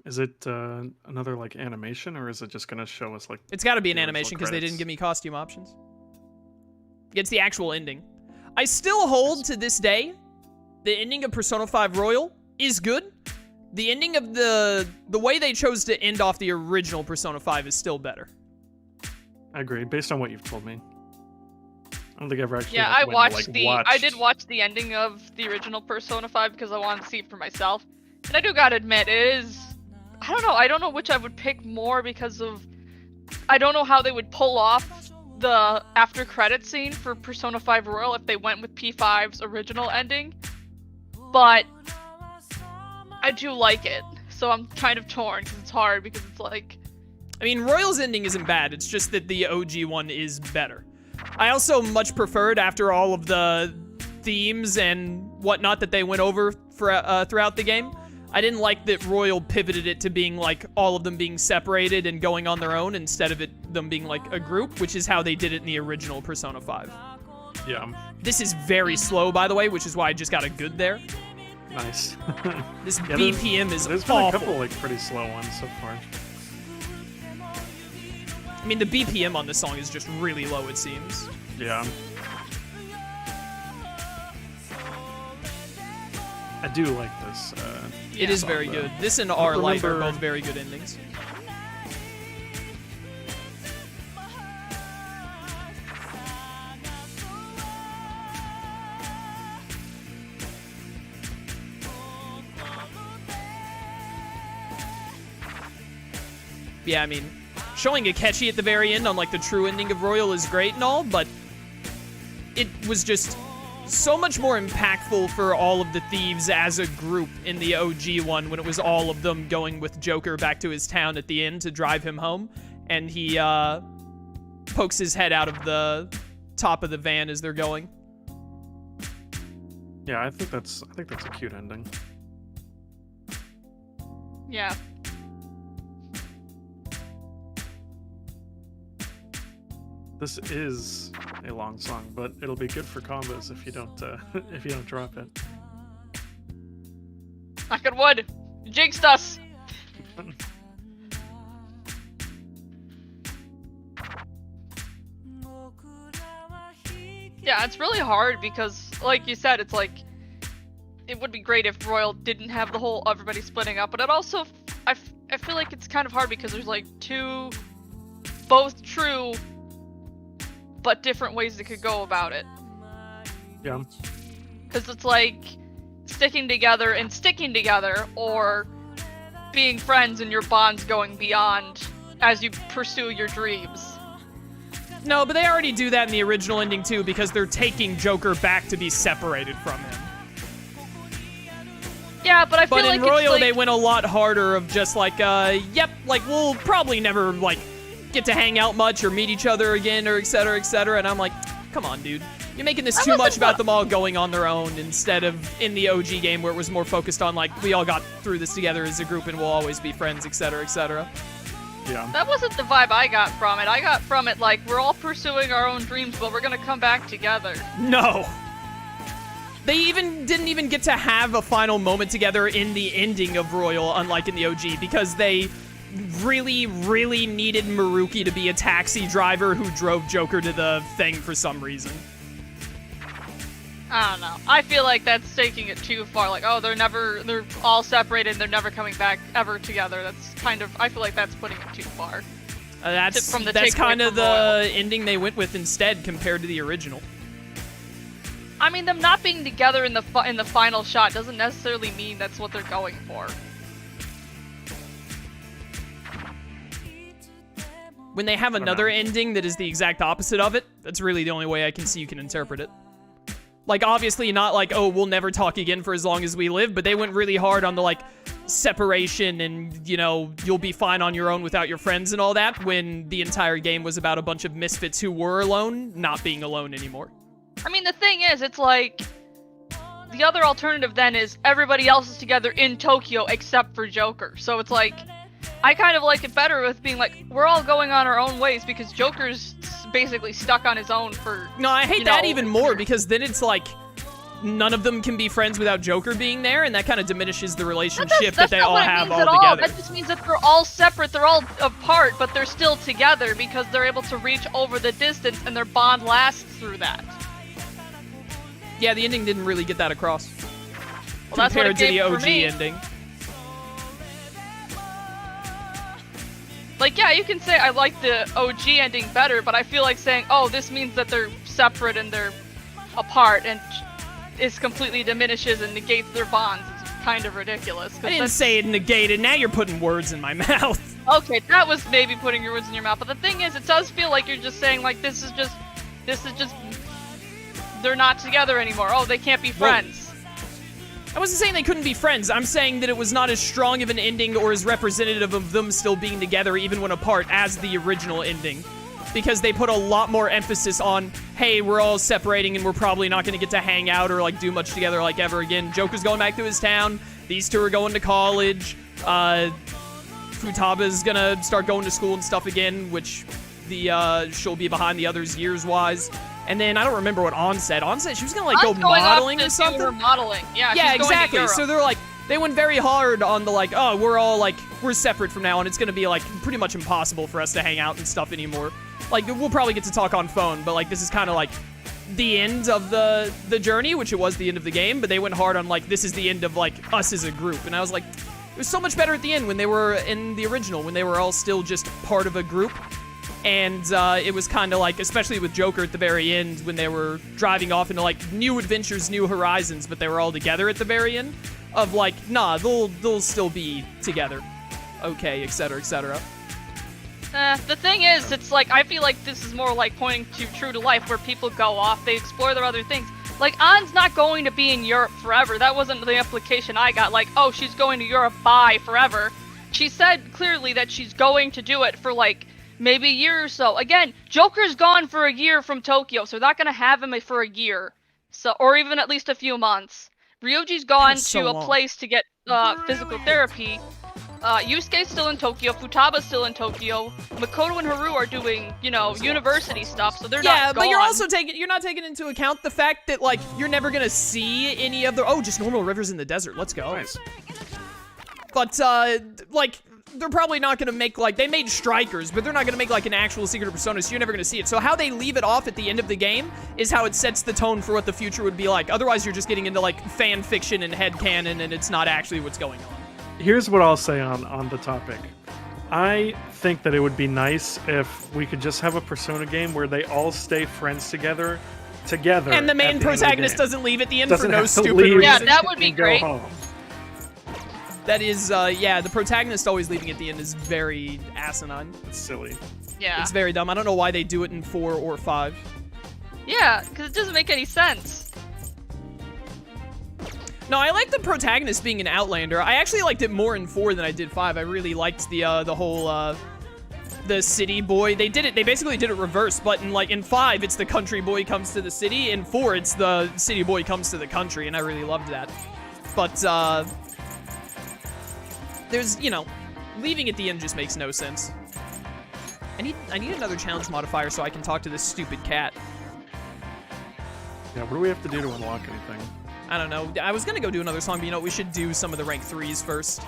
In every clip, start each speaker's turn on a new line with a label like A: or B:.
A: Is it another like animation, or is it just gonna show us like
B: It's got to be an
A: the
B: animation
A: original
B: because they
A: credits?
B: didn't give me costume options. It's the actual ending. I still hold to this day, the ending of Persona 5 Royal is good. The ending of the way they chose to end off the original Persona 5 is still better.
A: I agree, based on what you've told me. I don't think I've ever actually.
C: Yeah,
A: like,
C: I
A: went
C: watched
A: and,
C: the.
A: like,
C: I did watch the ending of the original Persona 5 because I wanted to see it for myself, and I do gotta admit, it is. I don't know. I don't know which I would pick more because of. I don't know how they would pull off the after credit scene for Persona 5 Royal if they went with P5's original ending, but I do like it, so I'm kind of torn because it's hard because it's like.
B: I mean, Royal's ending isn't bad. It's just that the OG one is better. I also much preferred, after all of the themes and whatnot that they went over for, throughout the game, I didn't like that Royal pivoted it to being like all of them being separated and going on their own instead of them being like a group, which is how they did it in the original Persona 5.
A: Yeah.
B: This is very slow, by the way, which is why I just got a good there.
A: Nice.
B: This
A: Yeah,
B: BPM is
A: There's been a
B: awful.
A: couple like pretty slow ones so far.
B: I mean, the BPM on this song is just really low, it seems.
A: Yeah. I do like this.
B: It is very
A: song,
B: good.
A: though.
B: This and Our Light are
A: remember-
B: both very good endings. Yeah, I mean, showing Akechi at the very end on like the true ending of Royal is great and all, but it was just so much more impactful for all of the thieves as a group in the OG one when it was all of them going with Joker back to his town at the end to drive him home, and he pokes his head out of the top of the van as they're going.
A: Yeah, I think that's a cute ending.
C: Yeah.
A: This is a long song, but it'll be good for combos if you don't if you don't drop it.
C: Knock on wood. You jinxed us. Yeah, it's really hard because, like you said, it's like it would be great if Royal didn't have the whole everybody splitting up, but it also I feel like it's kind of hard because there's like two both true but different ways they could go about it.
A: Yeah.
C: Because it's like sticking together and sticking together, or being friends and your bonds going beyond as you pursue your dreams.
B: No, but they already do that in the original ending too, because they're taking Joker back to be separated from him.
C: Yeah, but I feel
B: But
C: like
B: in Royal,
C: it's like,
B: they went a lot harder of just like, yep, like we'll probably never like get to hang out much or meet each other again or et cetera, and I'm like, come on, dude. You're making this too much about them all going on their own instead of in the OG game where it was more focused on like, we all got through this together as a group and we'll always be friends, et cetera.
A: Yeah.
C: that wasn't the vibe I got from it. I got from it like, we're all pursuing our own dreams, but we're gonna come back together.
B: No. They didn't even get to have a final moment together in the ending of Royal, unlike in the OG, because they really, really needed Maruki to be a taxi driver who drove Joker to the thing for some reason.
C: I don't know. I feel like that's taking it too far. Like, oh, they're all separated, they're never coming back ever together. That's kind of, I feel like that's putting it too far.
B: That's
C: From the
B: that's
C: takeaway
B: kind of
C: from
B: the
C: Royal.
B: ending they went with instead compared to the original.
C: I mean, them not being together in the final shot doesn't necessarily mean that's what they're going for.
B: When they have another ending that is the exact opposite of it, that's really the only way I can see you can interpret it. Like, obviously not like, oh, we'll never talk again for as long as we live, but they went really hard on the, like, separation and, you know, you'll be fine on your own without your friends and all that, when the entire game was about a bunch of misfits who were alone, not being alone anymore.
C: I mean, the thing is, it's like, the other alternative then is everybody else is together in Tokyo except for Joker. So it's like, I kind of like it better with being like, we're all going on our own ways because Joker's basically stuck on his own for...
B: No, I hate
C: you
B: that
C: know,
B: even more, because then it's like, none of them can be friends without Joker being there, and that kind of diminishes the relationship that they
C: not
B: all
C: what it
B: have
C: means
B: all
C: at all.
B: together.
C: That just means that they're all separate, they're all apart, but they're still together because they're able to reach over the distance and their bond lasts through that.
B: Yeah, the ending didn't really get that across.
C: Well, that's what
B: compared
C: it
B: to the
C: gave for
B: OG
C: me.
B: ending.
C: Like, yeah, you can say I like the OG ending better, but I feel like saying, oh, this means that they're separate and they're apart, and it completely diminishes and negates their bonds. It's kind of ridiculous.
B: I didn't say it negated. Now you're putting words in my mouth.
C: Okay, that was maybe putting your words in your mouth, but the thing is, it does feel like you're just saying, like, this is just, they're not together anymore. Oh, they can't be friends.
B: I wasn't saying they couldn't be friends. I'm saying that it was not as strong of an ending or as representative of them still being together even when apart as the original ending. Because they put a lot more emphasis on, hey, we're all separating and we're probably not going to get to hang out or, like, do much together, like, ever again. Joker's going back to his town. These two are going to college. Futaba's going to start going to school and stuff again, which she'll be behind the others years-wise. And then I don't remember what On said. On said she was gonna like go modeling or something.
C: Her modeling. Yeah,
B: yeah,
C: she's going to
B: exactly.
C: Europe.
B: So they're like, they went very hard on the like, oh, we're separate from now on. It's gonna be like pretty much impossible for us to hang out and stuff anymore. Like we'll probably get to talk on phone, but like this is kind of like the end of the journey, which it was the end of the game. But they went hard on like this is the end of like us as a group, and I was like, it was so much better at the end when they were in the original, when they were all still just part of a group. And it was kind of like, especially with Joker at the very end, when they were driving off into, like, new adventures, new horizons, but they were all together at the very end, of, like, nah, they'll still be together. Okay, etc., etc.
C: The thing is, it's like, I feel like this is more like pointing to true to life, where people go off, they explore their other things. Like, An's not going to be in Europe forever. That wasn't the implication I got, like, oh, she's going to Europe, bye, forever. She said clearly that she's going to do it for, like, maybe a year or so. Again, Joker's gone for a year from Tokyo, so they're not gonna have him for a year, so or even at least a few months. Ryoji's gone to a place to get physical therapy. Yusuke's still in Tokyo. Futaba's still in Tokyo. Makoto and Haru are doing, you know, university stuff, so they're not gone.
B: Yeah, but you're not taking into account the fact that like you're never gonna see any of the just normal rivers in the desert. Let's go.
A: Nice.
B: But like. They're probably not going to make, like, they made Strikers, but they're not going to make, like, an actual Secret of Persona, so you're never going to see it. So how they leave it off at the end of the game is how it sets the tone for what the future would be like. Otherwise, you're just getting into, like, fan fiction and headcanon, and it's not actually what's going on.
A: Here's what I'll say on the topic. I think that it would be nice if we could just have a Persona game where they all stay friends together.
B: And the main protagonist doesn't leave at the end for no stupid
A: leave
B: reason.
C: Yeah, that would be
A: and go
C: great.
A: home.
B: That is, yeah, the protagonist always leaving at the end is very asinine.
A: It's silly.
C: Yeah.
B: It's very dumb. I don't know why they do it in 4 or 5.
C: Yeah, because it doesn't make any sense.
B: No, I like the protagonist being an Outlander. I actually liked it more in 4 than I did 5. I really liked the whole, the city boy. They basically did it reverse, but in 5, it's the country boy comes to the city. In 4, it's the city boy comes to the country, and I really loved that. But, there's, you know, leaving at the end just makes no sense. I need another challenge modifier so I can talk to this stupid cat.
A: Yeah, what do we have to do to unlock anything?
B: I don't know. I was gonna go do another song, but you know what? We should do some of the rank 3s first.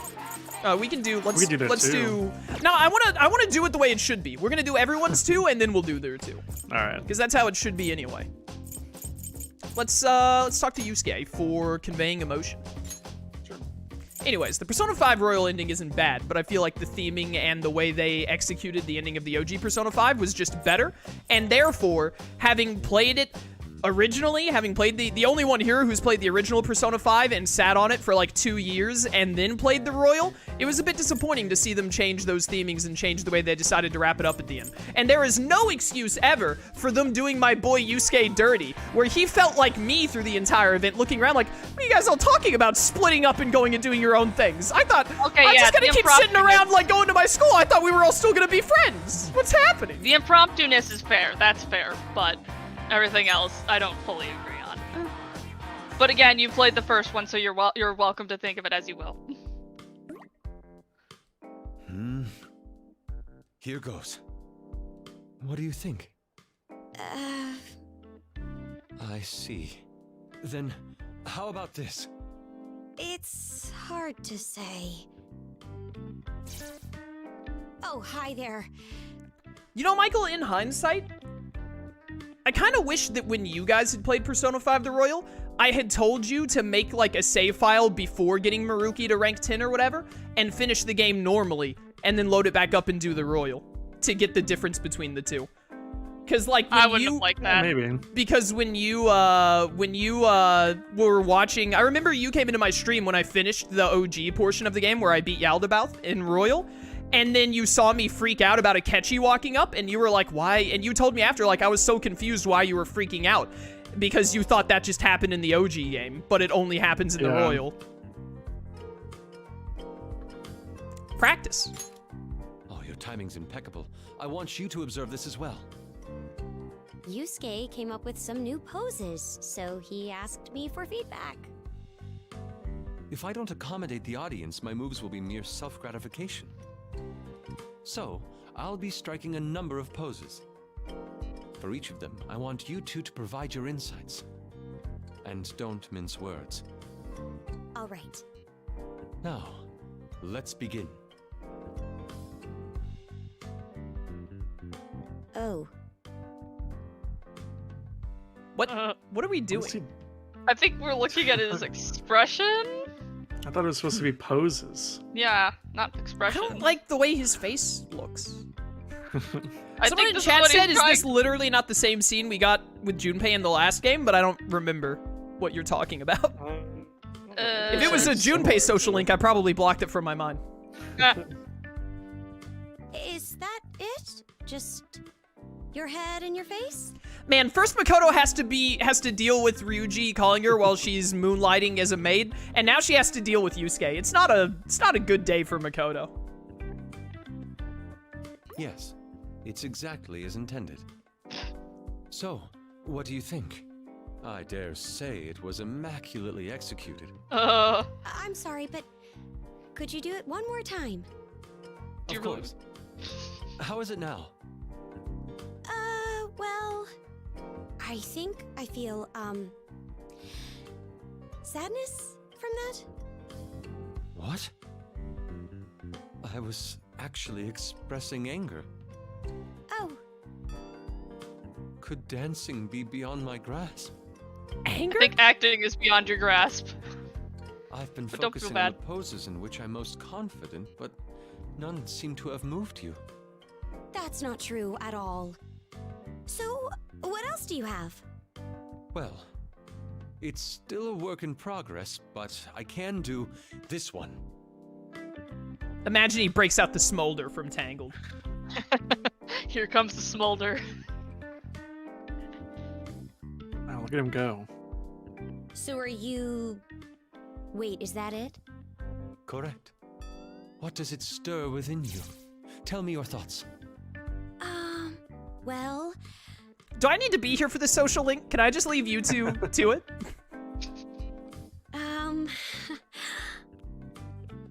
B: We can do. Let's
A: do that too.
B: No, I wanna do it the way it should be. We're gonna do everyone's 2, and then we'll do their 2.
A: All right.
B: Because that's how it should be anyway. Let's talk to Yusuke for conveying emotion. Anyways, the Persona 5 Royal ending isn't bad, but I feel like the theming and the way they executed the ending of the OG Persona 5 was just better, and therefore, having played it originally, having played the only one here who's played the original Persona 5 and sat on it for like 2 years and then played the Royal, it was a bit disappointing to see them change those themings and change the way they decided to wrap it up at the end. And there is no excuse ever for them doing my boy Yusuke dirty, where he felt like me through the entire event, looking around like, what are you guys all talking about, splitting up and going and doing your own things? I thought,
C: Okay,
B: I'm
C: yeah,
B: just gonna
C: the
B: keep sitting
C: impromptu-
B: around like going to my school. I thought we were all still gonna be friends. What's happening?
C: The impromptu-ness is fair, that's fair, but everything else, I don't fully agree on. But again, you played the first one, so you're welcome to think of it as you will.
D: Here goes. What do you think? I see. Then How about this?
E: It's hard to say. Oh, hi there.
B: You know, Michael, in hindsight, I kind of wish that when you guys had played Persona 5 The Royal, I had told you to make, like, a save file before getting Maruki to rank 10 or whatever, and finish the game normally, and then load it back up and do the Royal, to get the difference between the two. Because, like, when
C: I wouldn't have liked that.
A: Maybe.
B: Because when you were watching, I remember you came into my stream when I finished the OG portion of the game where I beat Yaldabaoth in Royal, and then you saw me freak out about Akechi walking up, and you were like, why? And you told me after, like, I was so confused why you were freaking out, because you thought that just happened in the OG game, but it only happens in the Royal. Practice.
D: Oh, your timing's impeccable. I want you to observe this as well.
E: Yusuke came up with some new poses, so he asked me for feedback.
D: If I don't accommodate the audience, my moves will be mere self-gratification. So, I'll be striking a number of poses. For each of them, I want you two to provide your insights. And don't mince words.
E: All right.
D: Now, let's begin.
E: Oh.
B: What are we doing?
A: What's he-
C: I think we're looking at his expression.
A: I thought it was supposed to be poses.
C: Yeah, not
B: I
C: expression.
B: don't like the way his face looks.
C: I
B: Someone
C: think
B: in
C: this
B: chat
C: is what
B: said,
C: he's
B: is this
C: trying-
B: literally not the same scene we got with Junpei in the last game? But I don't remember what you're talking about. If it was a Junpei social link, I probably blocked it from my mind.
E: Is that it? Just your head and your face?
B: Man, first Makoto has to deal with Ryuji calling her while she's moonlighting as a maid, and now she has to deal with Yusuke. It's not a good day for Makoto.
D: Yes, it's exactly as intended. So, what do you think? I dare say it was immaculately executed.
E: I'm sorry, but could you do it one more time?
C: Do you
D: Of
C: really-
D: course. How is it now?
E: Well, I think I feel, sadness from that?
D: What? I was actually expressing anger.
E: Oh,
D: Could dancing be beyond my grasp?
B: Anger?
C: I think acting is beyond your grasp.
D: I've been
C: But don't feel
D: focusing on the
C: bad.
D: poses in which I'm most confident, but none seem to have moved you.
E: that's not true at all. So, what else do you have?
D: Well, it's still a work in progress, but I can do this one.
B: Imagine he breaks out the smolder from Tangled.
C: Here comes the smolder.
A: Oh, look at him go.
E: So are you... Wait, is that it?
D: Correct. What does it stir within you? Tell me your thoughts.
E: Well,
B: Do I need to be here for the social link? Can I just leave you two to it?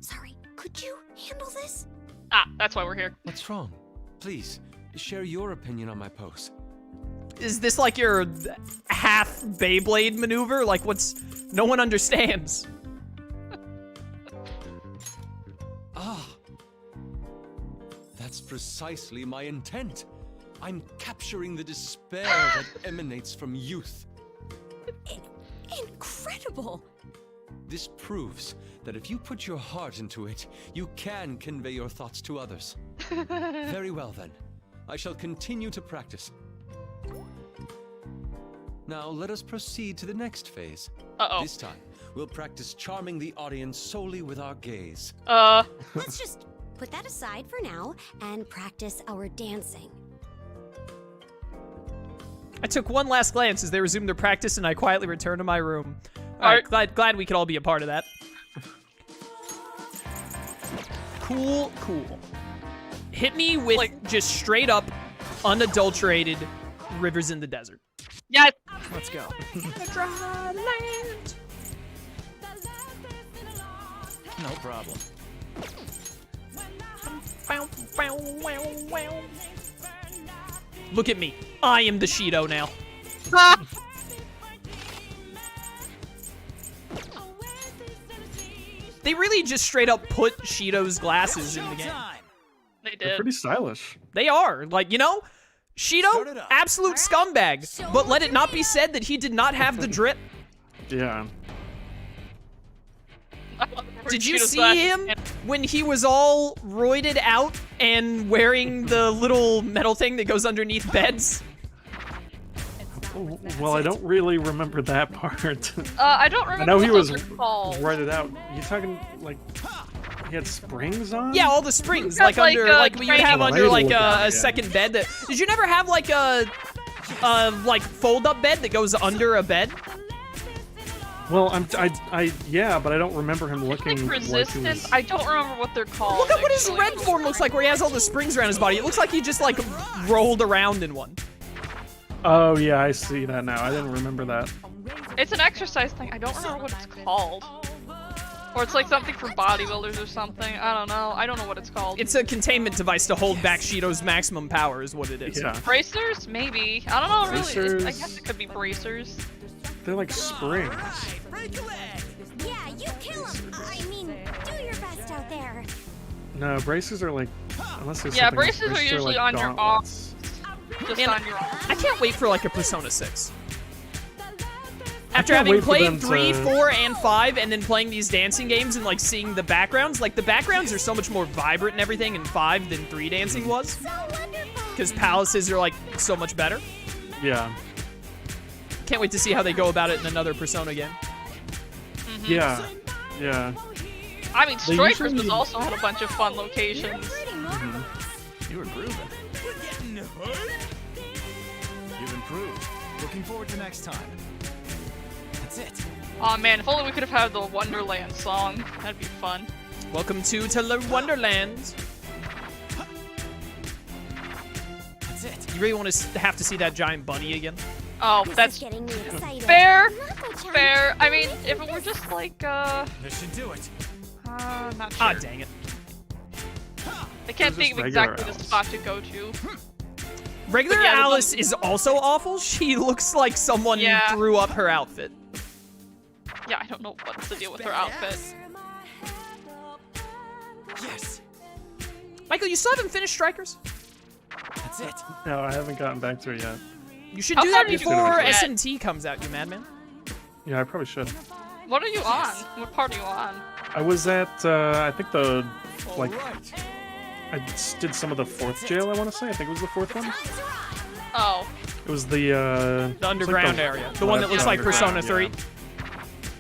E: sorry, could you handle this?
C: Ah, that's why we're here.
D: What's wrong? Please, share your opinion on my pose.
B: Is this like your half Beyblade maneuver? Like no one understands.
D: Ah! That's precisely my intent. I'm capturing the despair that emanates from youth.
E: Incredible!
D: This proves that if you put your heart into it, you can convey your thoughts to others. Very well then. I shall continue to practice. Now let us proceed to the next phase.
C: Uh-oh.
D: This time, we'll practice charming the audience solely with our gaze.
E: Let's just put that aside for now and practice our dancing.
B: I took one last glance as they resumed their practice, and I quietly returned to my room. All right, glad we could all be a part of that. Cool. Hit me with just straight up, unadulterated Rivers in the Desert.
C: Yeah.
B: Let's go. Dry land.
D: No problem.
B: Look at me. I am the Shido now. they just straight up put Shido's glasses in the game.
C: They
A: They're
C: did.
A: pretty stylish.
B: They are. Like, you know, Shido, absolute scumbag. But let it not be said that he did not have the drip.
A: Yeah.
B: Did you
C: Cheetos
B: see
C: glasses.
B: him when he was all roided out and wearing the little metal thing that goes underneath beds?
A: Well, I don't really remember that part.
C: I don't remember.
A: I know he
C: what
A: was
C: those are called.
A: roided out. You talking like he had springs on?
B: Yeah, all the springs,
C: Got,
B: like under, like you would have
C: training-
B: under like
A: Yeah.
B: a second bed. That did you never have like a like fold-up bed that goes under a bed?
A: Well, yeah, but I don't remember him looking
C: Like
A: like he
C: resistance.
A: was.
C: I don't remember what they're called.
B: Look at what his
C: actually.
B: red form looks like, where he has all the springs around his body. It looks like he just like rolled around in one.
A: Oh yeah, I see that now. I didn't remember that.
C: It's an exercise thing. I don't remember what it's called. Or it's like something for bodybuilders or something. I don't know. I don't know what it's called.
B: It's a containment device to hold back Shido's maximum power, is what it is.
A: Yeah,
C: Bracers? Maybe. I don't know really. I
A: Bracers.
C: guess it could be bracers.
A: they're like springs.
E: Yeah, you kill him. I mean, do your best out there.
A: No, braces are like unless there's
C: Yeah,
A: something else,
C: braces are usually
A: like
C: on your
A: gauntlets.
C: Just
B: Man,
C: on your arm.
B: I can't wait for like a Persona 6. After
A: can't
B: having
A: wait for
B: played
A: them
B: 3,
A: to-
B: 4, and 5, and then playing these dancing games and like seeing the backgrounds, like the backgrounds are so much more vibrant and everything in 5 than 3 dancing was.
E: So wonderful.
B: Because palaces are like so much better.
A: Yeah,
B: Can't wait to see how they go about it in another Persona game.
A: yeah, yeah.
C: I mean,
A: They
C: Strikers
A: usually-
C: also had a bunch of fun locations.
E: Pretty marvelous.
D: You were grooving.
F: You've improved. Looking forward to next time. That's it.
C: Aw man, if only we could have had the Wonderland song. That'd be fun.
B: Welcome to Wonderland.
F: That's it.
B: You really want to have to see that giant bunny again?
C: Oh,
E: This
C: that's
E: is getting me excited.
C: fair.
E: Mako-chan,
C: Fair. I mean, if it were just like,
F: This should do it.
C: not sure.
B: Ah, dang it.
C: I can't
A: It was
C: think of
A: just regular
C: exactly the
A: Alice.
C: spot to go to.
B: Regular
C: But yeah, the
B: Alice
C: one-
B: is also awful. She looks like someone
C: Yeah.
B: threw up her outfit.
C: Yeah, I don't know what's the deal with her outfit.
F: Yes.
B: Michael, you still haven't finished Strikers?
F: That's it.
A: No, I haven't gotten back to it yet.
B: You should
C: How
B: do
C: far
B: that
C: did you
B: before
C: get?
B: SMT comes out, you madman.
A: Yeah, I probably should.
C: What are you on? What part are you on?
A: I was at I think the like
F: All right.
A: I did some of the fourth jail. I want to say. I think it was the fourth one.
C: Oh.
A: It was the
B: The underground area. The one that looks like Persona 3.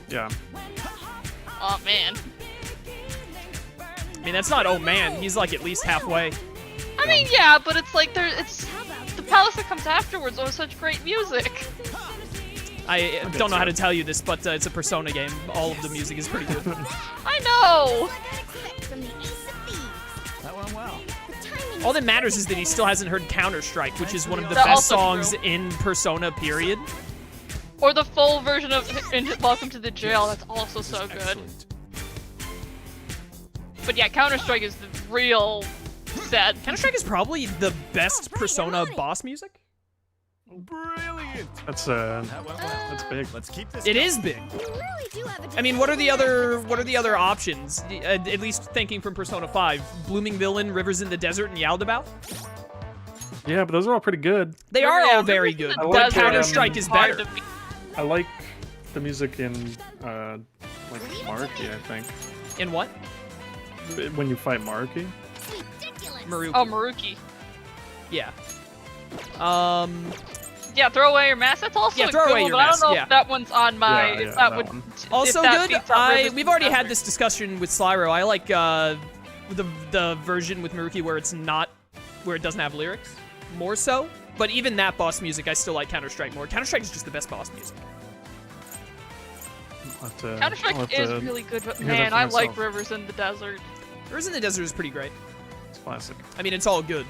A: Yeah.
C: Oh man.
B: I mean, that's not oh man. He's like at least halfway.
C: I mean, yeah, but it's like it's the palace that comes afterwards was such great music.
B: I don't know how to tell you this, but it's a Persona game. All of the music is pretty good.
C: I know.
E: From the Ace of Thieves.
F: That went well.
E: The timing
B: All
E: is
B: that matters is that he still hasn't heard Counter-Strike, which is one of the
C: That's
B: best
C: also
B: songs
C: true.
B: in Persona, period.
C: Or the full version of Welcome to the Jail. That's also so good.
D: Excellent.
C: But yeah, Counter Strike is the real sad.
B: Counter-Strike is probably the best Persona boss music.
F: Brilliant.
A: That's
F: That went well.
A: that's big.
F: Let's keep this.
B: It
F: going.
B: is big.
E: You really do have a
B: I mean, what are the other options? At least thinking from Persona 5, Blooming Villain, Rivers in the Desert, and Yaldabaoth.
A: Yeah, but those are all pretty good.
B: They are
C: Yeah,
B: all very
C: Rivers in
B: good.
C: the
A: I like
B: But
C: Desert
B: Counter-Strike is
C: hard
B: better.
C: to beat.
A: I like the music in like Maruki. I think
B: In what?
A: when you fight Maruki.
E: ridiculous.
B: Maruki.
C: Oh, Maruki.
B: Yeah.
C: Yeah, throw away your mask. That's also
B: Yeah,
C: a
B: throw
C: good
B: away
C: one,
B: your
C: but I
B: mask,
C: don't know
B: yeah.
C: if that one's on my.
A: Yeah,
C: if
A: yeah,
C: that
A: that
C: would.
A: one.
C: if
B: Also
C: that
B: good.
C: beats out Rivers
B: We've
C: in
B: already
C: the
B: had
C: Desert.
B: this discussion with Slyro. I like the version with Maruki where it doesn't have lyrics, more so. But even that boss music, I still like Counter-Strike more. Counter-Strike is just the best boss music.
C: Counter
A: I'll
C: Strike
A: have
C: is
A: to-
C: really good, but
A: hear that
C: man,
A: for
C: I like
A: myself.
C: Rivers in the Desert.
B: Rivers in the Desert is pretty great.
A: It's classic.
B: I mean, it's all good.